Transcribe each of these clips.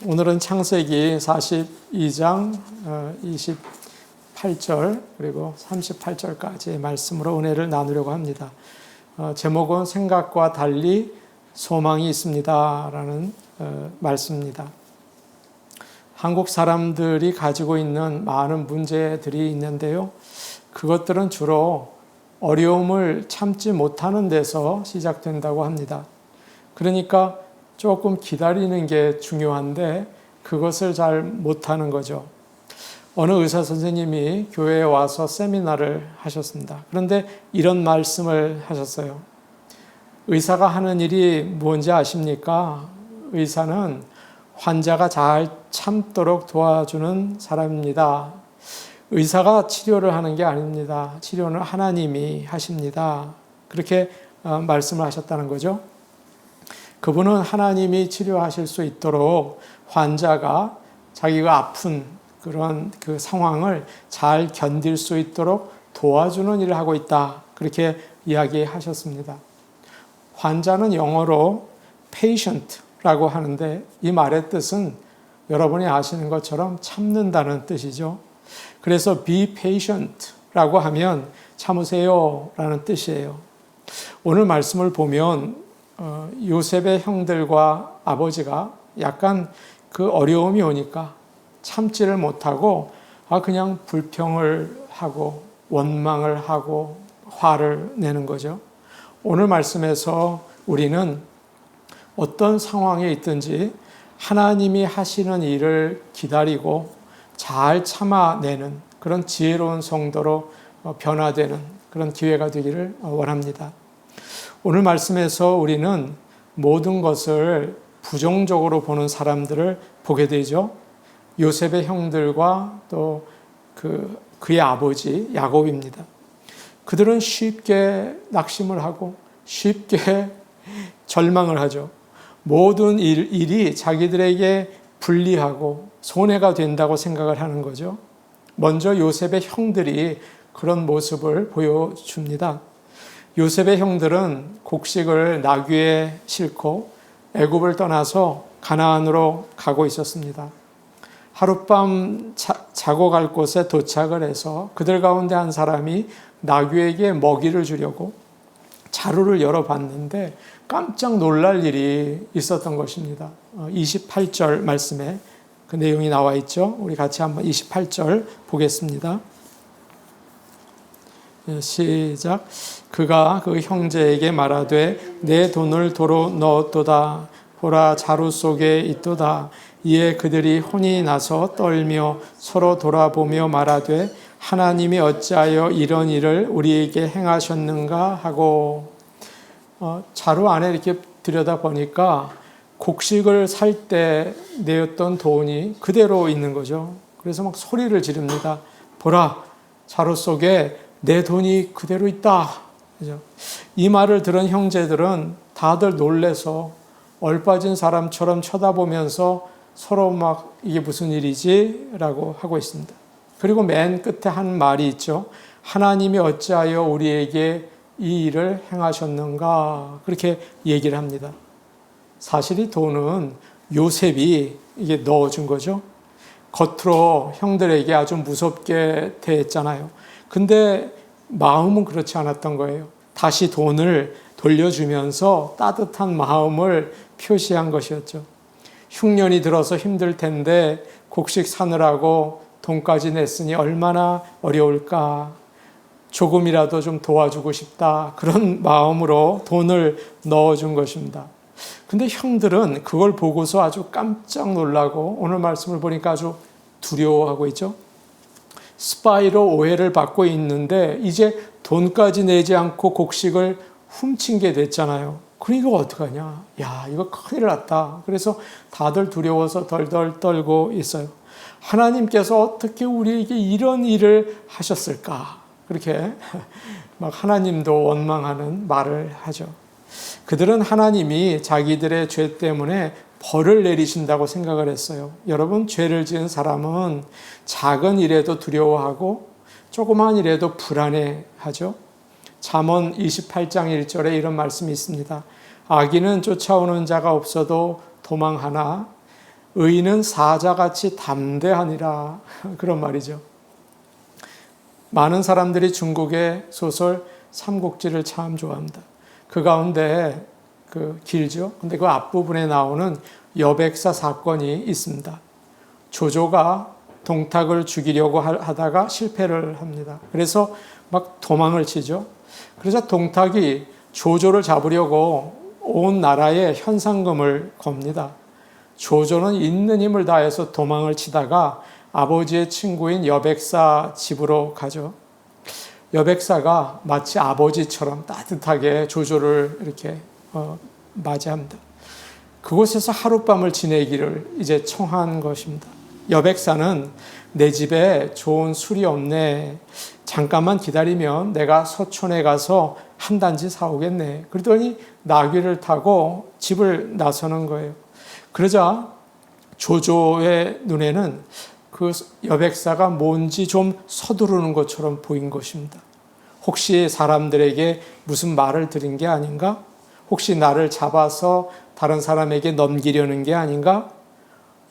오늘은 창세기 42장 28절 그리고 38절까지의 말씀으로 은혜를 나누려고 합니다. 제목은 생각과 달리 소망이 있습니다 라는 말씀입니다. 한국 사람들이 가지고 있는 많은 문제들이 있는데요. 그것들은 주로 어려움을 참지 못하는 데서 시작된다고 합니다. 그러니까 조금 기다리는 게 중요한데 그것을 잘 못하는 거죠. 어느 의사 선생님이 교회에 와서 세미나를 하셨습니다. 그런데 이런 말씀을 하셨어요. 의사가 하는 일이 뭔지 아십니까? 의사는 환자가 잘 참도록 도와주는 사람입니다. 의사가 치료를 하는 게 아닙니다. 치료는 하나님이 하십니다. 그렇게 말씀을 하셨다는 거죠. 그분은 하나님이 치료하실 수 있도록 환자가 자기가 아픈 그런 그 상황을 잘 견딜 수 있도록 도와주는 일을 하고 있다. 그렇게 이야기하셨습니다. 환자는 영어로 patient라고 하는데 이 말의 뜻은 여러분이 아시는 것처럼 참는다는 뜻이죠. 그래서 be patient라고 하면 참으세요 라는 뜻이에요. 오늘 말씀을 보면 요셉의 형들과 아버지가 약간 그 어려움이 오니까 참지를 못하고 그냥 불평을 하고 원망을 하고 화를 내는 거죠. 오늘 말씀에서 우리는 어떤 상황에 있든지 하나님이 하시는 일을 기다리고 잘 참아내는 그런 지혜로운 성도로 변화되는 그런 기회가 되기를 원합니다. 오늘 말씀에서 우리는 모든 것을 부정적으로 보는 사람들을 보게 되죠. 요셉의 형들과 또 그의 아버지 야곱입니다. 그들은 쉽게 낙심을 하고 쉽게 절망을 하죠. 모든 일이 자기들에게 불리하고 손해가 된다고 생각을 하는 거죠. 먼저 요셉의 형들이 그런 모습을 보여줍니다. 요셉의 형들은 곡식을 나귀에 싣고 애굽을 떠나서 가나안으로 가고 있었습니다. 하룻밤 자고 갈 곳에 도착을 해서 그들 가운데 한 사람이 나귀에게 먹이를 주려고 자루를 열어봤는데 깜짝 놀랄 일이 있었던 것입니다. 28절 말씀에 그 내용이 나와 있죠. 우리 같이 한번 28절 보겠습니다. 시작. 그가 그 형제에게 말하되 내 돈을 도로 넣었도다. 보라 자루 속에 있도다. 이에 그들이 혼이 나서 떨며 서로 돌아보며 말하되 하나님이 어찌하여 이런 일을 우리에게 행하셨는가 하고 자루 안에 이렇게 들여다보니까 곡식을 살 때 내었던 돈이 그대로 있는 거죠. 그래서 막 소리를 지릅니다. 보라 자루 속에 내 돈이 그대로 있다. 그죠? 이 말을 들은 형제들은 다들 놀래서 얼빠진 사람처럼 쳐다보면서 서로 막 이게 무슨 일이지? 라고 하고 있습니다. 그리고 맨 끝에 한 말이 있죠. 하나님이 어찌하여 우리에게 이 일을 행하셨는가? 그렇게 얘기를 합니다. 사실 이 돈은 요셉이 이게 넣어준 거죠. 겉으로 형들에게 아주 무섭게 대했잖아요. 근데 마음은 그렇지 않았던 거예요. 다시 돈을 돌려주면서 따뜻한 마음을 표시한 것이었죠. 흉년이 들어서 힘들 텐데 곡식 사느라고 돈까지 냈으니 얼마나 어려울까. 조금이라도 좀 도와주고 싶다. 그런 마음으로 돈을 넣어준 것입니다. 근데 형들은 그걸 보고서 아주 깜짝 놀라고 오늘 말씀을 보니까 아주 두려워하고 있죠. 스파이로 오해를 받고 있는데 이제 돈까지 내지 않고 곡식을 훔친 게 됐잖아요. 그러니까 어떡하냐. 야, 이거 큰일 났다. 그래서 다들 두려워서 덜덜 떨고 있어요. 하나님께서 어떻게 우리에게 이런 일을 하셨을까? 그렇게 막 하나님도 원망하는 말을 하죠. 그들은 하나님이 자기들의 죄 때문에 벌을 내리신다고 생각을 했어요. 여러분, 죄를 지은 사람은 작은 일에도 두려워하고 조그만 일에도 불안해하죠. 잠언 28장 1절에 이런 말씀이 있습니다. 악인은 쫓아오는 자가 없어도 도망하나 의인은 사자같이 담대하니라. 그런 말이죠. 많은 사람들이 중국의 소설 삼국지를 참 좋아합니다. 그 가운데 길죠. 근데 그 앞부분에 나오는 여백사 사건이 있습니다. 조조가 동탁을 죽이려고 하다가 실패를 합니다. 그래서 막 도망을 치죠. 그래서 동탁이 조조를 잡으려고 온 나라에 현상금을 겁니다. 조조는 있는 힘을 다해서 도망을 치다가 아버지의 친구인 여백사 집으로 가죠. 여백사가 마치 아버지처럼 따뜻하게 조조를 이렇게 맞이합니다. 그곳에서 하룻밤을 지내기를 이제 청한 것입니다. 여백사는 내 집에 좋은 술이 없네. 잠깐만 기다리면 내가 서촌에 가서 한 단지 사오겠네. 그러더니 나귀를 타고 집을 나서는 거예요. 그러자 조조의 눈에는 그 여백사가 뭔지 좀 서두르는 것처럼 보인 것입니다. 혹시 사람들에게 무슨 말을 들은 게 아닌가? 혹시 나를 잡아서 다른 사람에게 넘기려는 게 아닌가?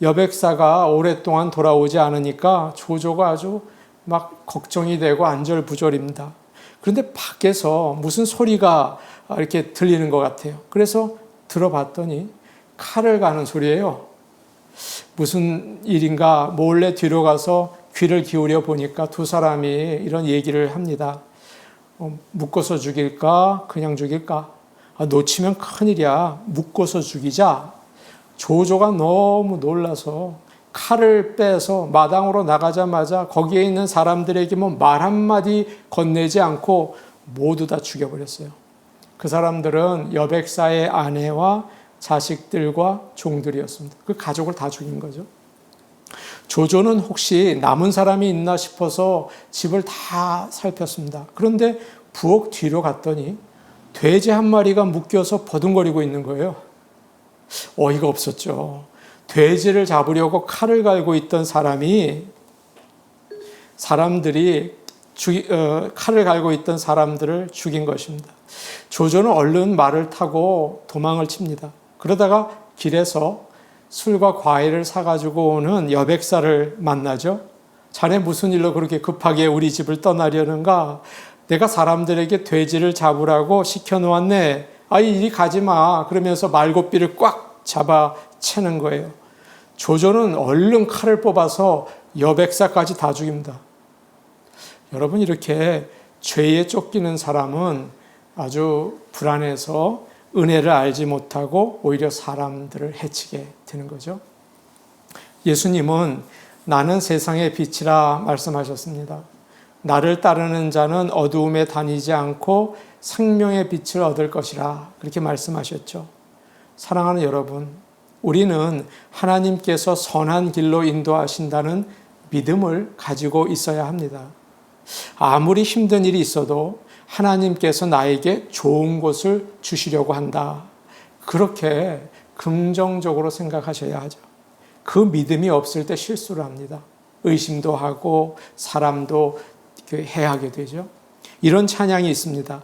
여백사가 오랫동안 돌아오지 않으니까 조조가 아주 막 걱정이 되고 안절부절입니다. 그런데 밖에서 무슨 소리가 이렇게 들리는 것 같아요. 그래서 들어봤더니 칼을 가는 소리예요. 무슨 일인가 몰래 뒤로 가서 귀를 기울여 보니까 두 사람이 이런 얘기를 합니다. 묶어서 죽일까? 그냥 죽일까? 놓치면 큰일이야. 묶어서 죽이자. 조조가 너무 놀라서 칼을 빼서 마당으로 나가자마자 거기에 있는 사람들에게 말 한마디 건네지 않고 모두 다 죽여버렸어요. 그 사람들은 여백사의 아내와 자식들과 종들이었습니다. 그 가족을 다 죽인 거죠. 조조는 혹시 남은 사람이 있나 싶어서 집을 다 살폈습니다. 그런데 부엌 뒤로 갔더니 돼지 한 마리가 묶여서 버둥거리고 있는 거예요. 어이가 없었죠. 돼지를 잡으려고 칼을 갈고 있던 칼을 갈고 있던 사람들을 죽인 것입니다. 조조는 얼른 말을 타고 도망을 칩니다. 그러다가 길에서 술과 과일을 사가지고 오는 여백사를 만나죠. 자네 무슨 일로 그렇게 급하게 우리 집을 떠나려는가? 내가 사람들에게 돼지를 잡으라고 시켜놓았네. 이리 가지 마. 그러면서 말고삐를 꽉 잡아 채는 거예요. 조조는 얼른 칼을 뽑아서 여백사까지 다 죽입니다. 여러분, 이렇게 죄에 쫓기는 사람은 아주 불안해서 은혜를 알지 못하고 오히려 사람들을 해치게 되는 거죠. 예수님은 나는 세상의 빛이라 말씀하셨습니다. 나를 따르는 자는 어두움에 다니지 않고 생명의 빛을 얻을 것이라 그렇게 말씀하셨죠. 사랑하는 여러분, 우리는 하나님께서 선한 길로 인도하신다는 믿음을 가지고 있어야 합니다. 아무리 힘든 일이 있어도 하나님께서 나에게 좋은 것을 주시려고 한다. 그렇게 긍정적으로 생각하셔야 하죠. 그 믿음이 없을 때 실수를 합니다. 의심도 하고 사람도 해하게 되죠. 이런 찬양이 있습니다.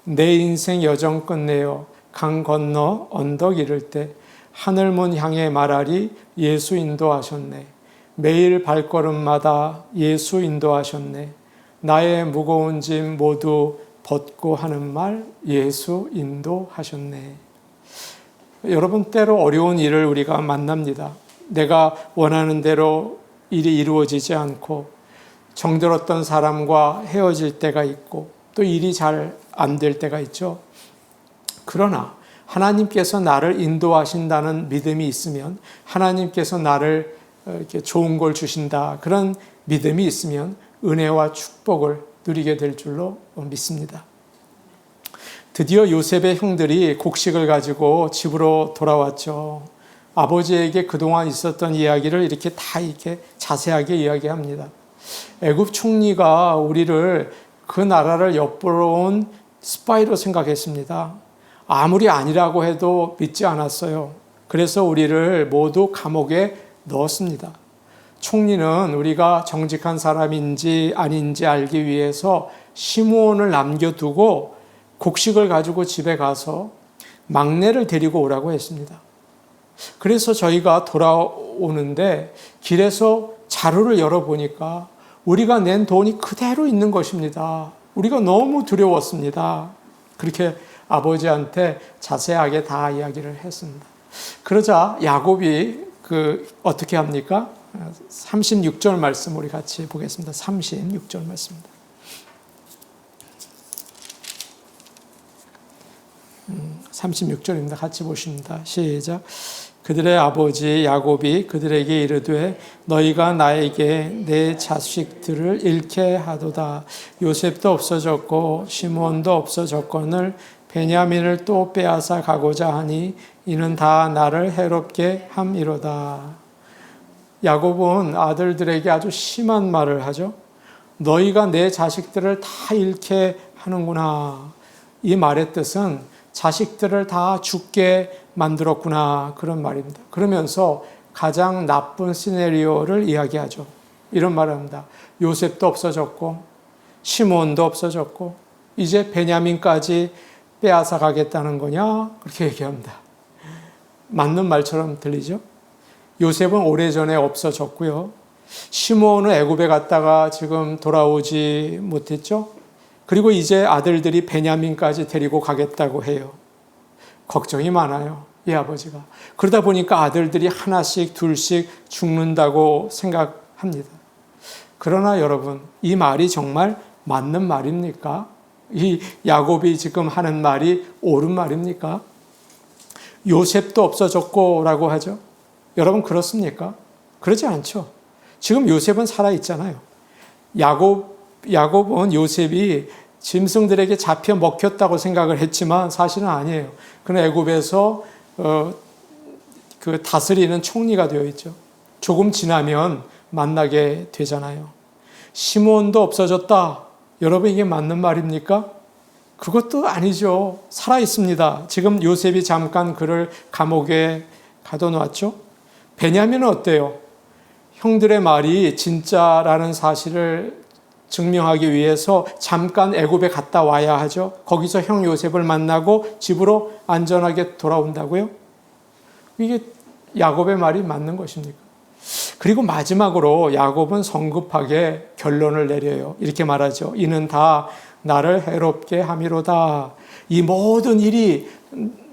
내 인생 여정 끝내어 강 건너 언덕 이를 때 하늘문 향해 말하리 예수 인도하셨네. 매일 발걸음마다 예수 인도하셨네. 나의 무거운 짐 모두 벗고 하는 말 예수 인도하셨네. 여러분, 때로 어려운 일을 우리가 만납니다. 내가 원하는 대로 일이 이루어지지 않고 정들었던 사람과 헤어질 때가 있고 또 일이 잘 안 될 때가 있죠. 그러나 하나님께서 나를 인도하신다는 믿음이 있으면, 하나님께서 나를 이렇게 좋은 걸 주신다, 그런 믿음이 있으면 은혜와 축복을 누리게 될 줄로 믿습니다. 드디어 요셉의 형들이 곡식을 가지고 집으로 돌아왔죠. 아버지에게 그동안 있었던 이야기를 이렇게 자세하게 이야기합니다. 애굽 총리가 우리를 그 나라를 엿보러 온 스파이로 생각했습니다. 아무리 아니라고 해도 믿지 않았어요. 그래서 우리를 모두 감옥에 넣었습니다. 총리는 우리가 정직한 사람인지 아닌지 알기 위해서 시므온을 남겨두고 곡식을 가지고 집에 가서 막내를 데리고 오라고 했습니다. 그래서 저희가 돌아오는데 길에서 자루를 열어보니까 우리가 낸 돈이 그대로 있는 것입니다. 우리가 너무 두려웠습니다. 그렇게 아버지한테 자세하게 다 이야기를 했습니다. 그러자 야곱이 어떻게 합니까? 36절 말씀 우리 같이 보겠습니다. 36절 말씀입니다. 36절입니다. 같이 보십니다. 시작. 그들의 아버지 야곱이 그들에게 이르되 너희가 나에게 내 자식들을 잃게 하도다. 요셉도 없어졌고 시므온도 없어졌거늘 베냐민을 또 빼앗아 가고자 하니 이는 다 나를 해롭게 함이로다. 야곱은 아들들에게 아주 심한 말을 하죠. 너희가 내 자식들을 다 잃게 하는구나. 이 말의 뜻은 자식들을 다 죽게 만들었구나, 그런 말입니다. 그러면서 가장 나쁜 시나리오를 이야기하죠. 이런 말을 합니다. 요셉도 없어졌고 시므온도 없어졌고 이제 베냐민까지 빼앗아 가겠다는 거냐? 그렇게 얘기합니다. 맞는 말처럼 들리죠? 요셉은 오래전에 없어졌고요. 시므온은 애굽에 갔다가 지금 돌아오지 못했죠? 그리고 이제 아들들이 베냐민까지 데리고 가겠다고 해요. 걱정이 많아요, 이 아버지가. 그러다 보니까 아들들이 하나씩 둘씩 죽는다고 생각합니다. 그러나 여러분, 이 말이 정말 맞는 말입니까? 이 야곱이 지금 하는 말이 옳은 말입니까? 요셉도 없어졌고 라고 하죠. 여러분 그렇습니까? 그러지 않죠. 지금 요셉은 살아있잖아요. 야곱은 요셉이 짐승들에게 잡혀 먹혔다고 생각을 했지만 사실은 아니에요. 그는 애굽에서 다스리는 총리가 되어 있죠. 조금 지나면 만나게 되잖아요. 시므온도 없어졌다. 여러분 이게 맞는 말입니까? 그것도 아니죠. 살아 있습니다. 지금 요셉이 잠깐 그를 감옥에 가둬놨죠. 베냐민은 어때요? 형들의 말이 진짜라는 사실을 증명하기 위해서 잠깐 애굽에 갔다 와야 하죠. 거기서 형 요셉을 만나고 집으로 안전하게 돌아온다고요? 이게 야곱의 말이 맞는 것입니까? 그리고 마지막으로 야곱은 성급하게 결론을 내려요. 이렇게 말하죠. 이는 다 나를 해롭게 함이로다. 이 모든 일이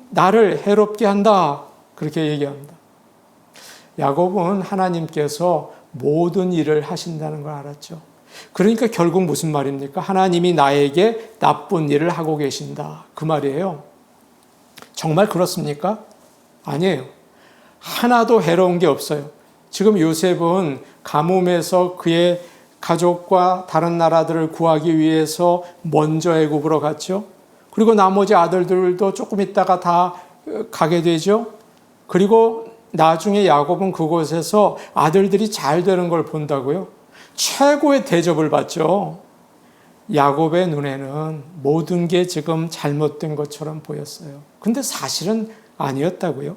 나를 해롭게 한다. 그렇게 얘기합니다. 야곱은 하나님께서 모든 일을 하신다는 걸 알았죠. 그러니까 결국 무슨 말입니까? 하나님이 나에게 나쁜 일을 하고 계신다. 그 말이에요. 정말 그렇습니까? 아니에요. 하나도 해로운 게 없어요. 지금 요셉은 가뭄에서 그의 가족과 다른 나라들을 구하기 위해서 먼저 애굽으로 갔죠. 그리고 나머지 아들들도 조금 있다가 다 가게 되죠. 그리고 나중에 야곱은 그곳에서 아들들이 잘 되는 걸 본다고요. 최고의 대접을 받죠. 야곱의 눈에는 모든 게 지금 잘못된 것처럼 보였어요. 근데 사실은 아니었다고요.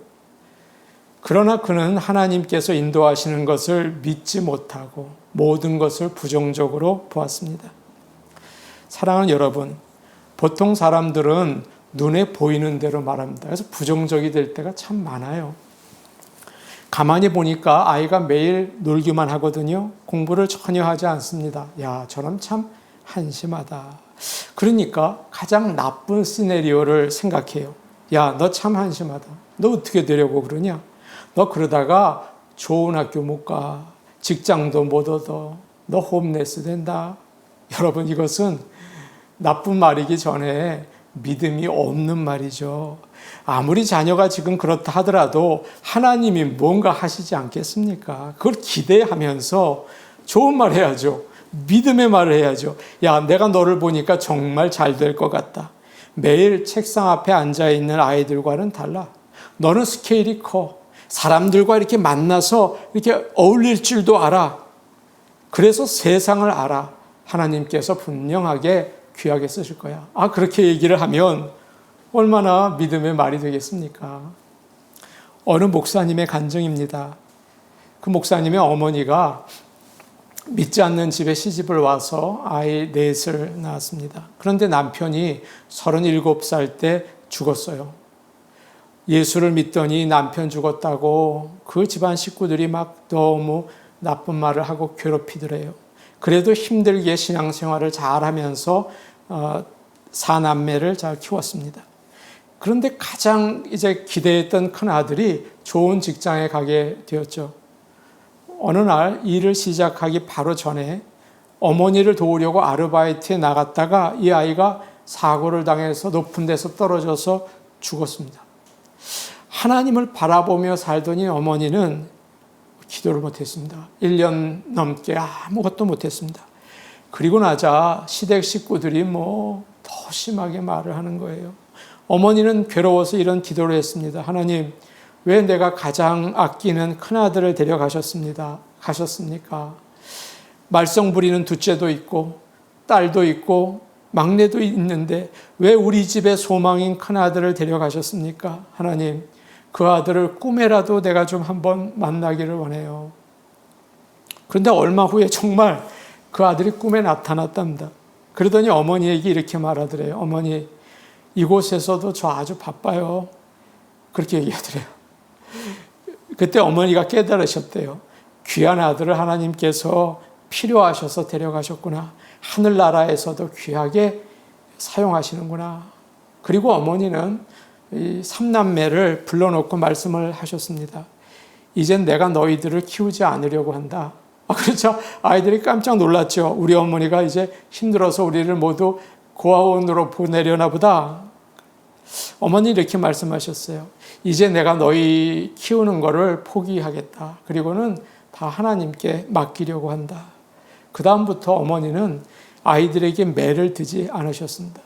그러나 그는 하나님께서 인도하시는 것을 믿지 못하고 모든 것을 부정적으로 보았습니다. 사랑하는 여러분, 보통 사람들은 눈에 보이는 대로 말합니다. 그래서 부정적이 될 때가 참 많아요. 가만히 보니까 아이가 매일 놀기만 하거든요. 공부를 전혀 하지 않습니다. 야, 저놈 참 한심하다. 그러니까 가장 나쁜 시나리오를 생각해요. 야, 너 참 한심하다. 너 어떻게 되려고 그러냐? 너 그러다가 좋은 학교 못 가. 직장도 못 얻어. 너 홈레스 된다. 여러분, 이것은 나쁜 말이기 전에 믿음이 없는 말이죠. 아무리 자녀가 지금 그렇다 하더라도 하나님이 뭔가 하시지 않겠습니까? 그걸 기대하면서 좋은 말 해야죠. 믿음의 말을 해야죠. 야, 내가 너를 보니까 정말 잘 될 것 같다. 매일 책상 앞에 앉아있는 아이들과는 달라. 너는 스케일이 커. 사람들과 이렇게 만나서 이렇게 어울릴 줄도 알아. 그래서 세상을 알아. 하나님께서 분명하게 귀하게 쓰실 거야. 아, 그렇게 얘기를 하면 얼마나 믿음의 말이 되겠습니까? 어느 목사님의 간증입니다. 그 목사님의 어머니가 믿지 않는 집에 시집을 와서 아이 넷을 낳았습니다. 그런데 남편이 37살 때 죽었어요. 예수를 믿더니 남편 죽었다고 그 집안 식구들이 막 너무 나쁜 말을 하고 괴롭히더래요. 그래도 힘들게 신앙생활을 잘하면서 사남매를 잘 키웠습니다. 그런데 가장 이제 기대했던 큰 아들이 좋은 직장에 가게 되었죠. 어느 날 일을 시작하기 바로 전에 어머니를 도우려고 아르바이트에 나갔다가 이 아이가 사고를 당해서 높은 데서 떨어져서 죽었습니다. 하나님을 바라보며 살더니 어머니는 기도를 못했습니다. 1년 넘게 아무것도 못했습니다. 그리고 나자 시댁 식구들이 더 심하게 말을 하는 거예요. 어머니는 괴로워서 이런 기도를 했습니다. 하나님, 왜 내가 가장 아끼는 큰아들을 데려가셨습니까? 말썽 부리는 둘째도 있고 딸도 있고 막내도 있는데 왜 우리 집의 소망인 큰아들을 데려가셨습니까? 하나님, 그 아들을 꿈에라도 내가 좀 한번 만나기를 원해요. 그런데 얼마 후에 정말 그 아들이 꿈에 나타났답니다. 그러더니 어머니에게 이렇게 말하더래요. 어머니, 이곳에서도 저 아주 바빠요. 그렇게 얘기하더래요. 그때 어머니가 깨달으셨대요. 귀한 아들을 하나님께서 필요하셔서 데려가셨구나. 하늘나라에서도 귀하게 사용하시는구나. 그리고 어머니는 이 삼남매를 불러놓고 말씀을 하셨습니다. 이젠 내가 너희들을 키우지 않으려고 한다. 그렇죠. 아이들이 깜짝 놀랐죠. 우리 어머니가 이제 힘들어서 우리를 모두 고아원으로 보내려나 보다. 어머니 이렇게 말씀하셨어요. 이제 내가 너희 키우는 거를 포기하겠다. 그리고는 다 하나님께 맡기려고 한다. 그 다음부터 어머니는 아이들에게 매를 드지 않으셨습니다.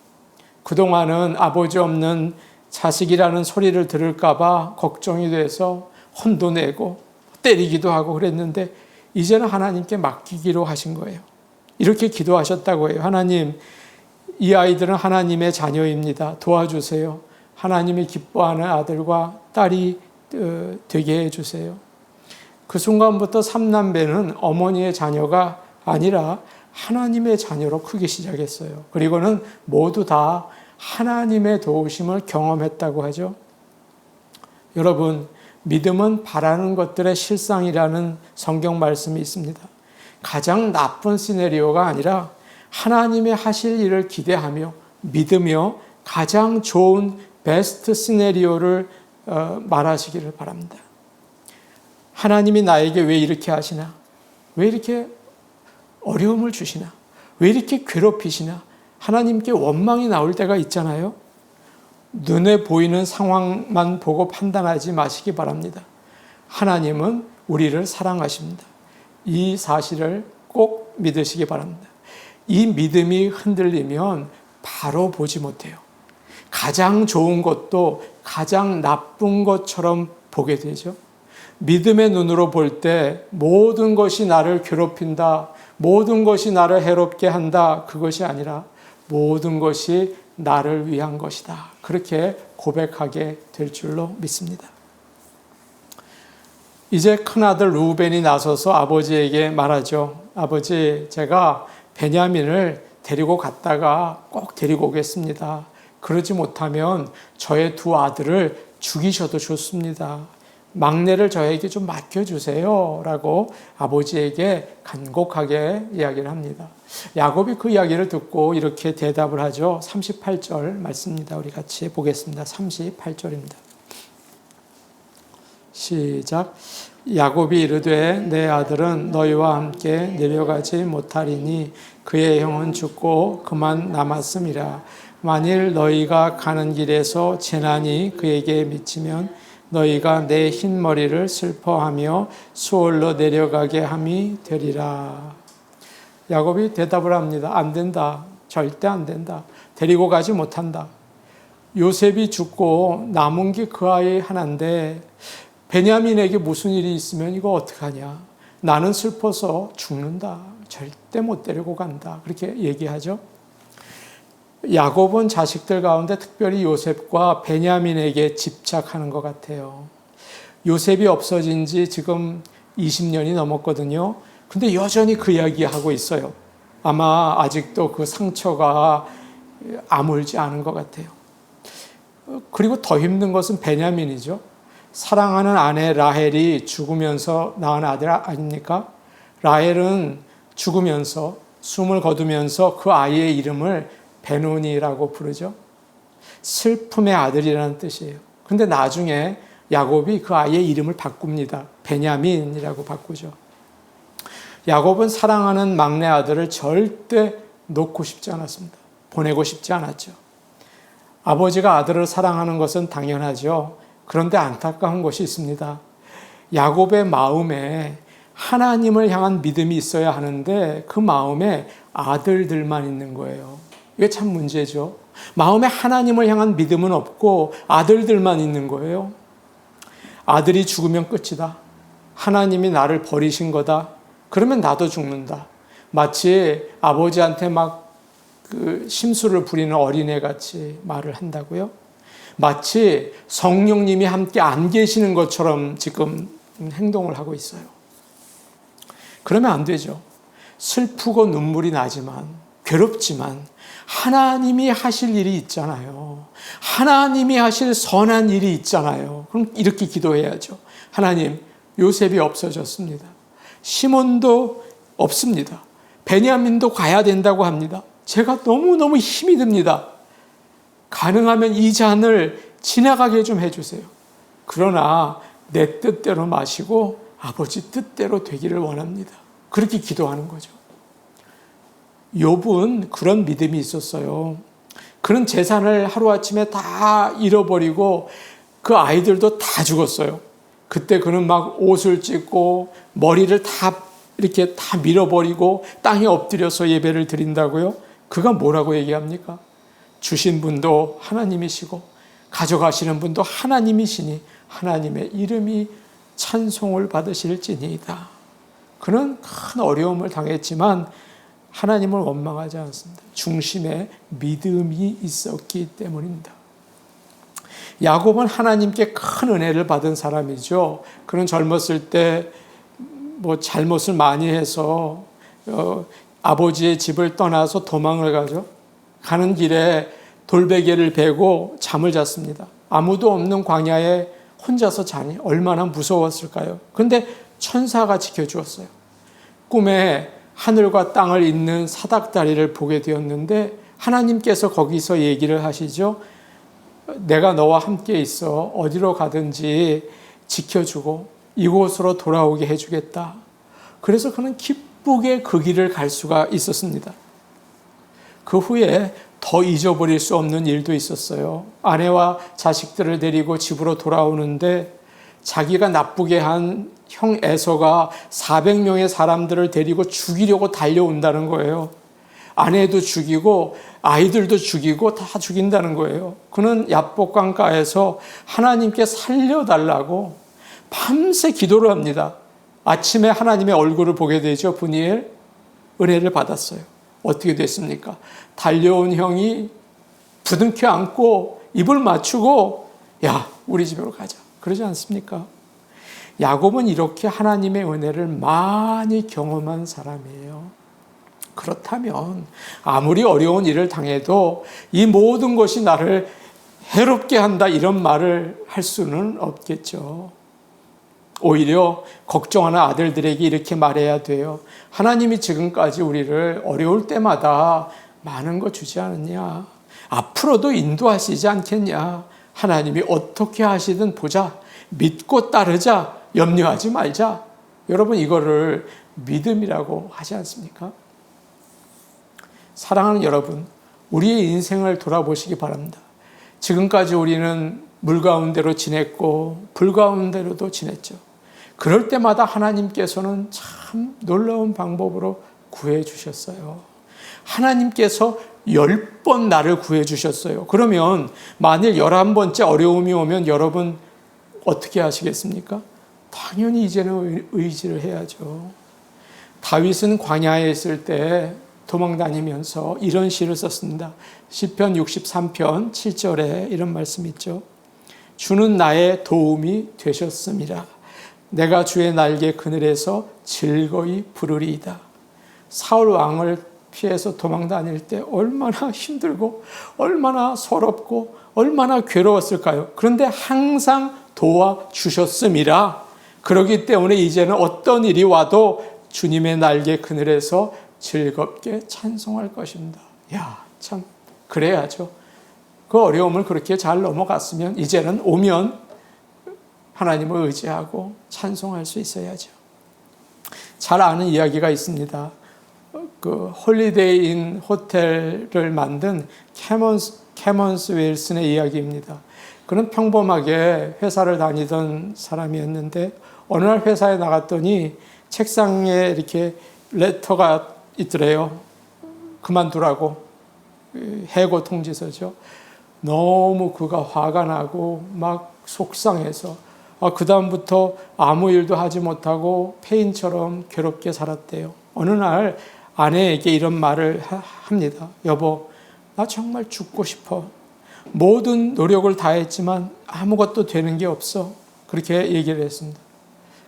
그동안은 아버지 없는 자식이라는 소리를 들을까 봐 걱정이 돼서 혼도 내고 때리기도 하고 그랬는데 이제는 하나님께 맡기기로 하신 거예요. 이렇게 기도하셨다고 해요. 하나님, 이 아이들은 하나님의 자녀입니다. 도와주세요. 하나님이 기뻐하는 아들과 딸이 되게 해주세요. 그 순간부터 삼남매는 어머니의 자녀가 아니라 하나님의 자녀로 크기 시작했어요. 그리고는 모두 다 하나님의 도우심을 경험했다고 하죠. 여러분, 믿음은 바라는 것들의 실상이라는 성경 말씀이 있습니다. 가장 나쁜 시나리오가 아니라 하나님의 하실 일을 기대하며 믿으며 가장 좋은 베스트 시나리오를 말하시기를 바랍니다. 하나님이 나에게 왜 이렇게 하시나? 왜 이렇게 어려움을 주시나? 왜 이렇게 괴롭히시나? 하나님께 원망이 나올 때가 있잖아요. 눈에 보이는 상황만 보고 판단하지 마시기 바랍니다. 하나님은 우리를 사랑하십니다. 이 사실을 꼭 믿으시기 바랍니다. 이 믿음이 흔들리면 바로 보지 못해요. 가장 좋은 것도 가장 나쁜 것처럼 보게 되죠. 믿음의 눈으로 볼 때 모든 것이 나를 괴롭힌다, 모든 것이 나를 해롭게 한다, 그것이 아니라 모든 것이 나를 위한 것이다. 그렇게 고백하게 될 줄로 믿습니다. 이제 큰아들 루벤이 나서서 아버지에게 말하죠. 아버지, 제가 베냐민을 데리고 갔다가 꼭 데리고 오겠습니다. 그러지 못하면 저의 두 아들을 죽이셔도 좋습니다. 막내를 저에게 좀 맡겨주세요. 라고 아버지에게 간곡하게 이야기를 합니다. 야곱이 그 이야기를 듣고 이렇게 대답을 하죠. 38절 말씀입니다. 우리 같이 보겠습니다. 38절입니다. 시작. 야곱이 이르되 내 아들은 너희와 함께 내려가지 못하리니 그의 형은 죽고 그만 남았음이라. 만일 너희가 가는 길에서 재난이 그에게 미치면 너희가 내 흰머리를 슬퍼하며 수월로 내려가게 함이 되리라. 야곱이 대답을 합니다. 안 된다. 절대 안 된다. 데리고 가지 못한다. 요셉이 죽고 남은 게 그 아이 하나인데 베냐민에게 무슨 일이 있으면 이거 어떡하냐. 나는 슬퍼서 죽는다. 절대 못 데리고 간다. 그렇게 얘기하죠. 야곱은 자식들 가운데 특별히 요셉과 베냐민에게 집착하는 것 같아요. 요셉이 없어진 지 지금 20년이 넘었거든요. 근데 여전히 그 이야기하고 있어요. 아마 아직도 그 상처가 아물지 않은 것 같아요. 그리고 더 힘든 것은 베냐민이죠. 사랑하는 아내 라헬이 죽으면서 낳은 아들 아닙니까? 라헬은 죽으면서 숨을 거두면서 그 아이의 이름을 베노니라고 부르죠. 슬픔의 아들이라는 뜻이에요. 근데 나중에 야곱이 그 아이의 이름을 바꿉니다. 베냐민이라고 바꾸죠. 야곱은 사랑하는 막내 아들을 절대 놓고 싶지 않았습니다. 보내고 싶지 않았죠. 아버지가 아들을 사랑하는 것은 당연하죠. 그런데 안타까운 것이 있습니다. 야곱의 마음에 하나님을 향한 믿음이 있어야 하는데 그 마음에 아들들만 있는 거예요. 이게 참 문제죠. 마음에 하나님을 향한 믿음은 없고 아들들만 있는 거예요. 아들이 죽으면 끝이다. 하나님이 나를 버리신 거다. 그러면 나도 죽는다. 마치 아버지한테 막 심술을 부리는 어린애같이 말을 한다고요. 마치 성령님이 함께 안 계시는 것처럼 지금 행동을 하고 있어요. 그러면 안 되죠. 슬프고 눈물이 나지만, 괴롭지만 하나님이 하실 일이 있잖아요. 하나님이 하실 선한 일이 있잖아요. 그럼 이렇게 기도해야죠. 하나님, 요셉이 없어졌습니다. 시몬도 없습니다. 베냐민도 가야 된다고 합니다. 제가 너무너무 힘이 듭니다. 가능하면 이 잔을 지나가게 좀 해주세요. 그러나 내 뜻대로 마시고 아버지 뜻대로 되기를 원합니다. 그렇게 기도하는 거죠. 욥은 그런 믿음이 있었어요. 그런 재산을 하루아침에 다 잃어버리고 그 아이들도 다 죽었어요. 그때 그는 막 옷을 찢고 머리를 다 이렇게 다 밀어버리고 땅에 엎드려서 예배를 드린다고요. 그가 뭐라고 얘기합니까? 주신 분도 하나님이시고 가져가시는 분도 하나님이시니 하나님의 이름이 찬송을 받으실지니이다. 그는 큰 어려움을 당했지만 하나님을 원망하지 않습니다. 중심에 믿음이 있었기 때문입니다. 야곱은 하나님께 큰 은혜를 받은 사람이죠. 그는 젊었을 때 잘못을 많이 해서 아버지의 집을 떠나서 도망을 가죠. 가는 길에 돌베개를 베고 잠을 잤습니다. 아무도 없는 광야에 혼자서 자니 얼마나 무서웠을까요? 근데 천사가 지켜주었어요. 꿈에 하늘과 땅을 잇는 사닥다리를 보게 되었는데 하나님께서 거기서 얘기를 하시죠. 내가 너와 함께 있어 어디로 가든지 지켜주고 이곳으로 돌아오게 해주겠다. 그래서 그는 기쁘게 그 길을 갈 수가 있었습니다. 그 후에 더 잊어버릴 수 없는 일도 있었어요. 아내와 자식들을 데리고 집으로 돌아오는데 자기가 나쁘게 한 형 에서가 400명의 사람들을 데리고 죽이려고 달려온다는 거예요. 아내도 죽이고 아이들도 죽이고 다 죽인다는 거예요. 그는 야복강가에서 하나님께 살려달라고 밤새 기도를 합니다. 아침에 하나님의 얼굴을 보게 되죠. 분이엘 은혜를 받았어요. 어떻게 됐습니까? 달려온 형이 부둥켜 안고 입을 맞추고 야 우리 집으로 가자. 그러지 않습니까? 야곱은 이렇게 하나님의 은혜를 많이 경험한 사람이에요. 그렇다면 아무리 어려운 일을 당해도 이 모든 것이 나를 해롭게 한다 이런 말을 할 수는 없겠죠. 오히려 걱정하는 아들들에게 이렇게 말해야 돼요. 하나님이 지금까지 우리를 어려울 때마다 많은 거 주지 않았냐? 앞으로도 인도하시지 않겠냐? 하나님이 어떻게 하시든 보자. 믿고 따르자. 염려하지 말자. 여러분 이거를 믿음이라고 하지 않습니까? 사랑하는 여러분, 우리의 인생을 돌아보시기 바랍니다. 지금까지 우리는 물 가운데로 지냈고 불 가운데로도 지냈죠. 그럴 때마다 하나님께서는 참 놀라운 방법으로 구해 주셨어요. 하나님께서 10번 나를 구해 주셨어요. 그러면 만일 11번째 어려움이 오면 여러분 어떻게 하시겠습니까? 당연히 이제는 의지를 해야죠. 다윗은 광야에 있을 때 도망 다니면서 이런 시를 썼습니다. 시편 63편 7절에 이런 말씀이 있죠. 주는 나의 도움이 되셨음이라. 내가 주의 날개 그늘에서 즐거이 부르리이다. 사울 왕을 피해서 도망 다닐 때 얼마나 힘들고 얼마나 서럽고 얼마나 괴로웠을까요? 그런데 항상 도와주셨음이라 그러기 때문에 이제는 어떤 일이 와도 주님의 날개 그늘에서 즐겁게 찬송할 것입니다. 야, 참 그래야죠. 그 어려움을 그렇게 잘 넘어갔으면 이제는 오면 하나님을 의지하고 찬송할 수 있어야죠. 잘 아는 이야기가 있습니다. 그 홀리데이 인 호텔을 만든 캐먼스 윌슨의 이야기입니다. 그는 평범하게 회사를 다니던 사람이었는데 어느 날 회사에 나갔더니 책상에 이렇게 레터가 있더래요. 그만두라고. 해고 통지서죠. 너무 그가 화가 나고 막 속상해서 그 다음부터 아무 일도 하지 못하고 폐인처럼 괴롭게 살았대요. 어느 날 아내에게 이런 말을 합니다. 여보, 나 정말 죽고 싶어. 모든 노력을 다했지만 아무것도 되는 게 없어. 그렇게 얘기를 했습니다.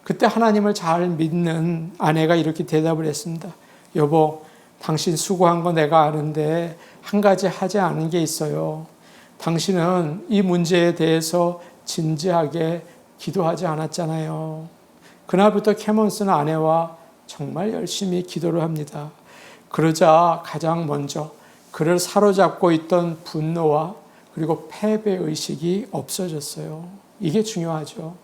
그때 하나님을 잘 믿는 아내가 이렇게 대답을 했습니다. 여보, 당신 수고한 거 내가 아는데 한 가지 하지 않은 게 있어요. 당신은 이 문제에 대해서 진지하게 기도하지 않았잖아요. 그날부터 캐먼스는 아내와 정말 열심히 기도를 합니다. 그러자 가장 먼저 그를 사로잡고 있던 분노와 그리고 패배의식이 없어졌어요. 이게 중요하죠.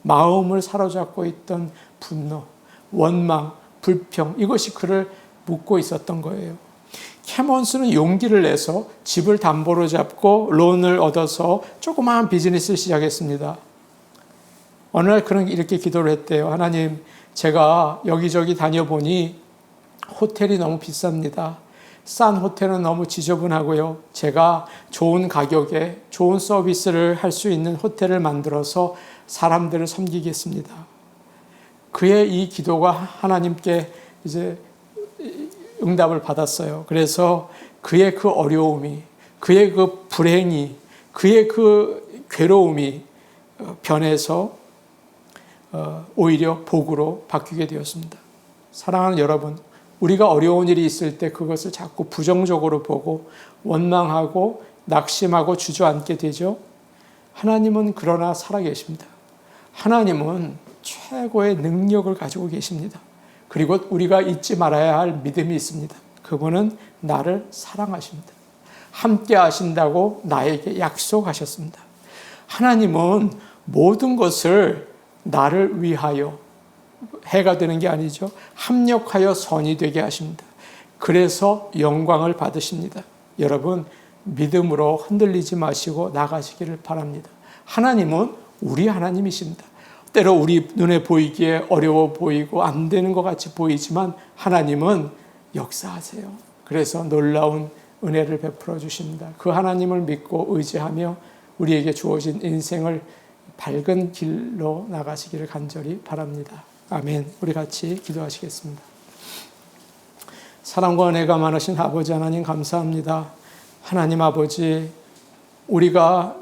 마음을 사로잡고 있던 분노, 원망, 불평 이것이 그를 묶고 있었던 거예요. 캐먼스는 용기를 내서 집을 담보로 잡고 론을 얻어서 조그마한 비즈니스를 시작했습니다. 어느 날 그는 이렇게 기도를 했대요. 하나님, 제가 여기저기 다녀보니 호텔이 너무 비쌉니다. 싼 호텔은 너무 지저분하고요. 제가 좋은 가격에 좋은 서비스를 할 수 있는 호텔을 만들어서 사람들을 섬기겠습니다. 그의 이 기도가 하나님께 이제 응답을 받았어요. 그래서 그의 그 어려움이, 그의 그 불행이, 그의 그 괴로움이 변해서 오히려 복으로 바뀌게 되었습니다. 사랑하는 여러분, 우리가 어려운 일이 있을 때 그것을 자꾸 부정적으로 보고 원망하고 낙심하고 주저앉게 되죠. 하나님은 그러나 살아계십니다. 하나님은 최고의 능력을 가지고 계십니다. 그리고 우리가 잊지 말아야 할 믿음이 있습니다. 그분은 나를 사랑하십니다. 함께 하신다고 나에게 약속하셨습니다. 하나님은 모든 것을 나를 위하여 해가 되는 게 아니죠. 합력하여 선이 되게 하십니다. 그래서 영광을 받으십니다. 여러분, 믿음으로 흔들리지 마시고 나가시기를 바랍니다. 하나님은 우리 하나님이십니다. 때로 우리 눈에 보이기에 어려워 보이고 안 되는 것 같이 보이지만 하나님은 역사하세요. 그래서 놀라운 은혜를 베풀어 주십니다. 그 하나님을 믿고 의지하며 우리에게 주어진 인생을 밝은 길로 나가시기를 간절히 바랍니다. 아멘. 우리 같이 기도하시겠습니다. 사랑과 은혜가 많으신 아버지 하나님 감사합니다. 하나님 아버지, 우리가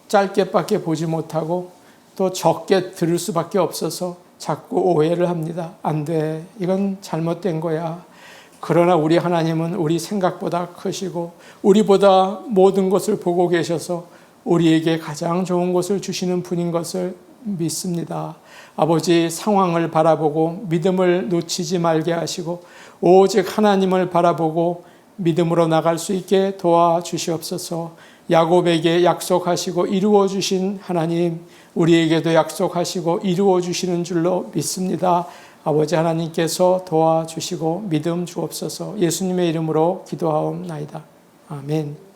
짧게밖에 보지 못하고 또 적게 들을 수밖에 없어서 자꾸 오해를 합니다. 안 돼. 이건 잘못된 거야. 그러나 우리 하나님은 우리 생각보다 크시고 우리보다 모든 것을 보고 계셔서 우리에게 가장 좋은 것을 주시는 분인 것을 믿습니다. 아버지, 상황을 바라보고 믿음을 놓치지 말게 하시고 오직 하나님을 바라보고 믿음으로 나갈 수 있게 도와주시옵소서. 야곱에게 약속하시고 이루어 주신 하나님, 우리에게도 약속하시고 이루어 주시는 줄로 믿습니다. 아버지 하나님께서 도와주시고 믿음 주옵소서. 예수님의 이름으로 기도하옵나이다. 아멘.